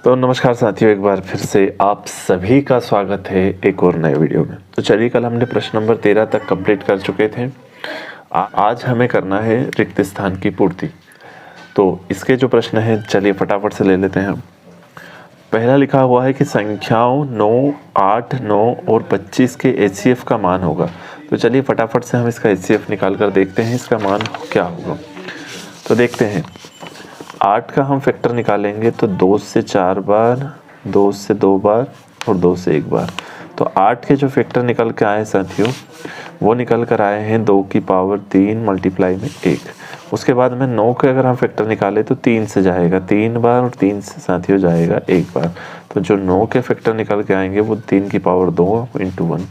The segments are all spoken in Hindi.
तो नमस्कार साथियों, एक बार फिर से आप सभी का स्वागत है एक और नए वीडियो में। तो चलिए, कल हमने प्रश्न नंबर 13 तक कंप्लीट कर चुके थे। आज हमें करना है रिक्त स्थान की पूर्ति। तो इसके जो प्रश्न हैं, चलिए फटाफट से ले लेते हैं। पहला लिखा हुआ है कि संख्याओं 9, 8, 9 और 25 के HCF का मान होगा। तो चलिए फटाफट से हम इसका HCF निकाल कर देखते हैं इसका मान क्या होगा। तो देखते हैं, 8 का हम फैक्टर निकालेंगे तो 2 से 4 बार, 2 से 2 बार और 2 से 1 बार। तो 8 के जो फैक्टर निकल के आए साथियों, वो निकल कर आए हैं 2 की पावर 3 मल्टीप्लाई में 1। उसके बाद में 9 के अगर हम फैक्टर निकालें तो 3 से जाएगा 3 बार और 3 से साथियों जाएगा 1 बार। तो जो 9 के फैक्टर निकल के आएंगे वो 3 की पावर 2 इंटू 1।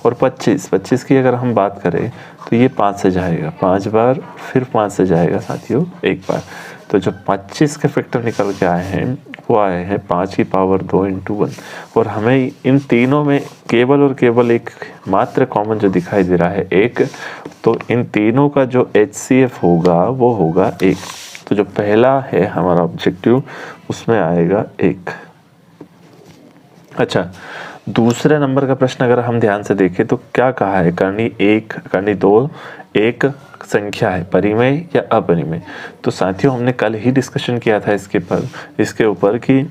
और 25 की अगर हम बात करें तो ये 5 से जाएगा 5 बार, फिर 5 से जाएगा साथियों 1 बार। तो जो 25 के फैक्टर निकल के आए हैं वो आए हैं 5 की पावर 2 इंटू 1। और हमें इन तीनों में केवल और केवल एक मात्र कॉमन जो दिखाई दे रहा है 1। तो इन तीनों का जो HCF होगा वो होगा 1। तो जो पहला है हमारा ऑब्जेक्टिव उसमें आएगा 1। अच्छा, दूसरे नंबर का प्रश्न अगर हम ध्यान से देखें तो क्या कहा है, करनी 1, करनी 2 एक संख्या है, परिमेय या अपरिमेय। तो साथियों हमने कल ही डिस्कशन किया था इसके ऊपर कि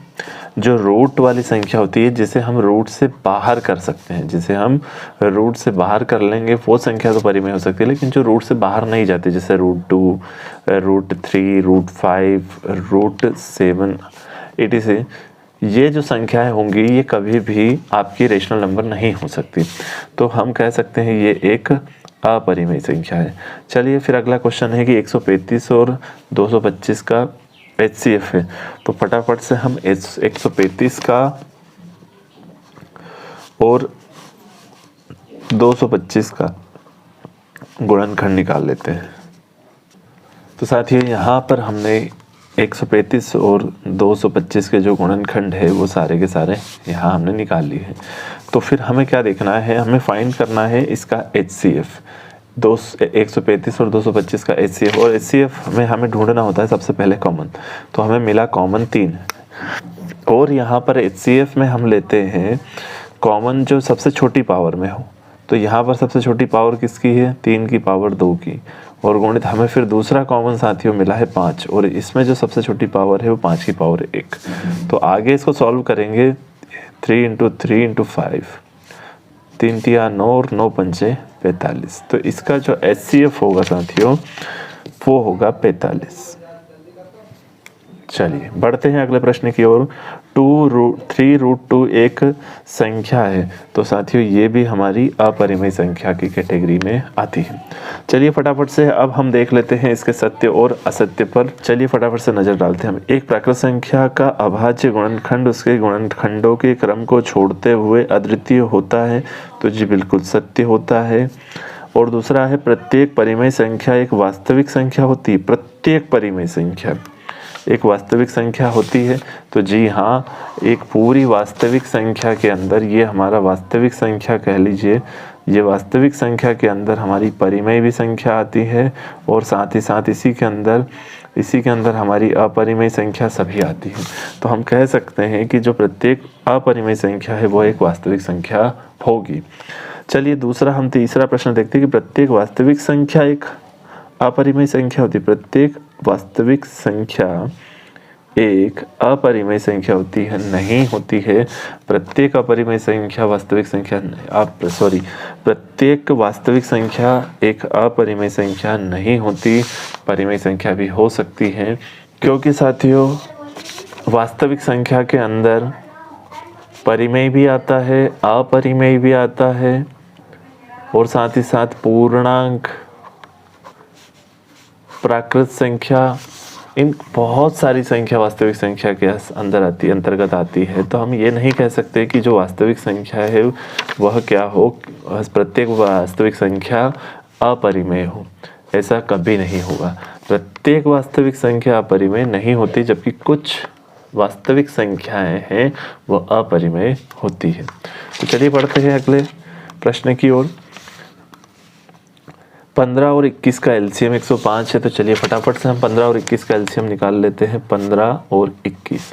जो रूट वाली संख्या होती है जिसे हम रूट से बाहर कर सकते हैं, जिसे हम रूट से बाहर कर लेंगे वो संख्या तो परिमेय हो सकती है। लेकिन जो रूट से बाहर नहीं जाती, जैसे √2, √3, √5, √7 etc, ये जो संख्याएं होंगी ये कभी भी आपकी रेशनल नंबर नहीं हो सकती। तो हम कह सकते हैं ये एक अपरिमेय संख्या है। चलिए फिर अगला क्वेश्चन है कि 135 और 225 का HCF है। तो फटाफट से हम 135 का और 225 का गुणनखंड निकाल लेते हैं। तो साथियों यहाँ पर हमने 135 और 225 के जो गुणनखंड है वो सारे के सारे यहाँ हमने निकाल लिए हैं। तो फिर हमें क्या देखना है, हमें फाइंड करना है इसका HCF। 135 और 225 का HCF, और HCF में हमें ढूंढना होता है सबसे पहले कॉमन। तो हमें मिला कॉमन 3। और यहाँ पर HCF में हम लेते हैं कॉमन जो सबसे छोटी पावर में हो। तो यहाँ पर सबसे छोटी पावर किसकी है, 3 की पावर 2 की। और गुणित हमें फिर दूसरा कॉमन साथियों मिला है 5, और इसमें जो सबसे छोटी पावर है वो 5 की पावर 1। तो आगे इसको सॉल्व करेंगे 3 इंटू 3 इंटू 5, 3 तिया 9 और 9 पंचे 45। तो इसका जो HCF होगा साथियों वो होगा 45। चलिए बढ़ते हैं अगले प्रश्न की ओर। 3√2 एक संख्या है। तो साथियों ये भी हमारी अपरिमेय संख्या की कैटेगरी में आती है। चलिए फटाफट से अब हम देख लेते हैं इसके सत्य और असत्य पर। चलिए फटाफट से नजर डालते हैं हम। एक प्राकृत संख्या का अभाज्य गुणनखंड उसके गुणनखंडों के क्रम को छोड़ते हुए अद्वितीय होता है। तो जी बिल्कुल सत्य होता है। और दूसरा है प्रत्येक परिमेय संख्या एक वास्तविक संख्या होती है। प्रत्येक परिमेय संख्या एक वास्तविक संख्या होती है। तो जी हाँ, एक पूरी वास्तविक संख्या के अंदर ये हमारा वास्तविक संख्या कह लीजिए, ये वास्तविक संख्या के अंदर हमारी परिमेय भी संख्या आती है, और साथ ही साथ इसी के अंदर हमारी अपरिमेय संख्या सभी आती है। तो हम कह सकते हैं कि जो प्रत्येक अपरिमेय संख्या है वो एक वास्तविक संख्या होगी। चलिए दूसरा हम तीसरा प्रश्न देखते हैं कि प्रत्येक वास्तविक संख्या एक अपरिमेय संख्या होती है। प्रत्येक वास्तविक संख्या एक अपरिमेय संख्या होती है, नहीं होती है। प्रत्येक अपरिमेय संख्या वास्तविक संख्या प्रत्येक वास्तविक संख्या एक अपरिमेय संख्या नहीं होती, परिमेय संख्या भी हो सकती है। क्योंकि साथियों वास्तविक संख्या के अंदर परिमेय भी आता है, अपरिमेय भी आता है, और साथ ही साथ पूर्णांक, प्राकृत संख्या, इन बहुत सारी संख्या वास्तविक संख्या के अंतर्गत आती है। तो हम ये नहीं कह सकते कि जो वास्तविक संख्या है वह क्या हो, प्रत्येक वास्तविक संख्या अपरिमेय हो। ऐसा कभी नहीं होगा। प्रत्येक वास्तविक संख्या अपरिमेय नहीं होती, जबकि कुछ वास्तविक संख्याएं हैं वो अपरिमेय होती है। तो चलिए बढ़ते हैं अगले प्रश्न की ओर। 15 और 21 का एलसीएम 105 है। तो चलिए फटाफट से हम 15 और 21 का एलसीएम निकाल लेते हैं। 15 और 21,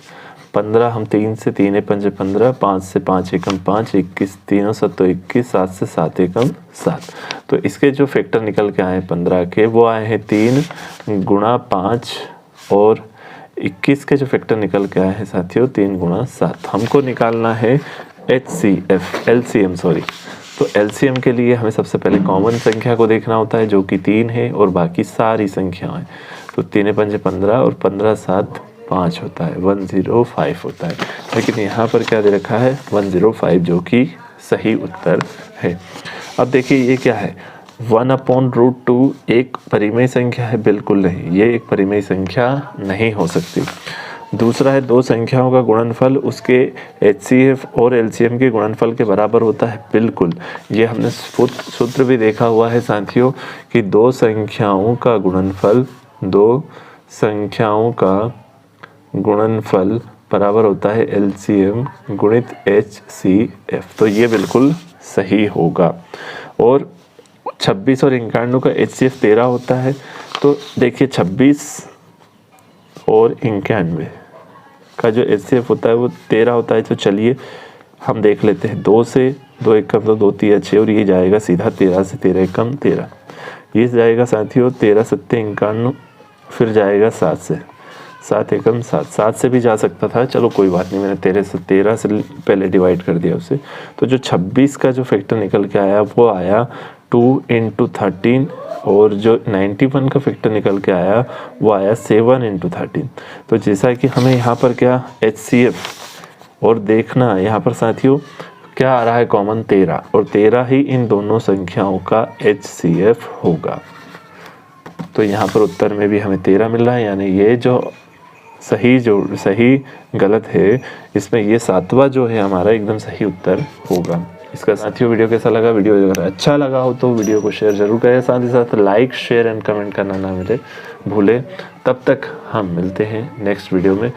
15 हम 3 से 3 पंजे 15, 5 से 5 एकम 5, 21 तीनों 7 तो 21, 7 से 7 एकम 7। तो इसके जो फैक्टर निकल के आए 15 के वो आए हैं 3 गुणा 5 और 21 के जो फैक्टर निकल के आए हैं साथियों 3 गुणा 7। हमको निकालना है LCM सॉरी। तो LCM के लिए हमें सबसे पहले कॉमन संख्या को देखना होता है जो कि 3 है और बाकी सारी संख्याएं। तो 3 पंजे 15 और 15 7 5 होता है 105 होता है। लेकिन यहाँ पर क्या दे रखा है 105 जो कि सही उत्तर है। अब देखिए ये क्या है 1/√2 एक परिमेय संख्या है, बिल्कुल नहीं, ये एक परिमेय संख्या नहीं हो सकती। दूसरा है दो संख्याओं का गुणनफल उसके HCF और LCM के गुणनफल के बराबर होता है, बिल्कुल। ये हमने सूत्र भी देखा हुआ है साथियों कि दो संख्याओं का गुणनफल बराबर होता है LCM गुणित HCF। तो ये बिल्कुल सही होगा। और 26 और 91 का HCF 13 होता है। तो देखिए 26 और 91 का जो HCF होता है वो 13 होता है। तो चलिए हम देख लेते हैं। 2 से 2 एकम तो 2 3 6 और ये जाएगा सीधा 13 से 13 एकम 13। ये जाएगा साथियों 13 7 91, फिर जाएगा 7 से 7 एकम 7। 7 से भी जा सकता था, चलो कोई बात नहीं, मैंने 13 से पहले डिवाइड कर दिया उसे। तो जो 26 का जो फैक्टर निकल के आया वो आया 2 × 13 और जो 91 का फैक्टर निकल के आया वो आया 7 × 13। तो जैसा कि हमें यहाँ पर क्या HCF और देखना यहाँ पर साथियों क्या आ रहा है कॉमन 13 और 13 ही इन दोनों संख्याओं का HCF होगा। तो यहाँ पर उत्तर में भी हमें 13 मिल रहा है, यानी ये जो सही गलत है इसमें ये 7वां जो है हमारा एकदम सही उत्तर होगा। इसका साथियों वीडियो कैसा लगा? वीडियो अगर अच्छा लगा हो तो वीडियो को शेयर जरूर करें, साथ ही साथ लाइक शेयर एंड कमेंट करना ना भूले। तब तक हम मिलते हैं नेक्स्ट वीडियो में।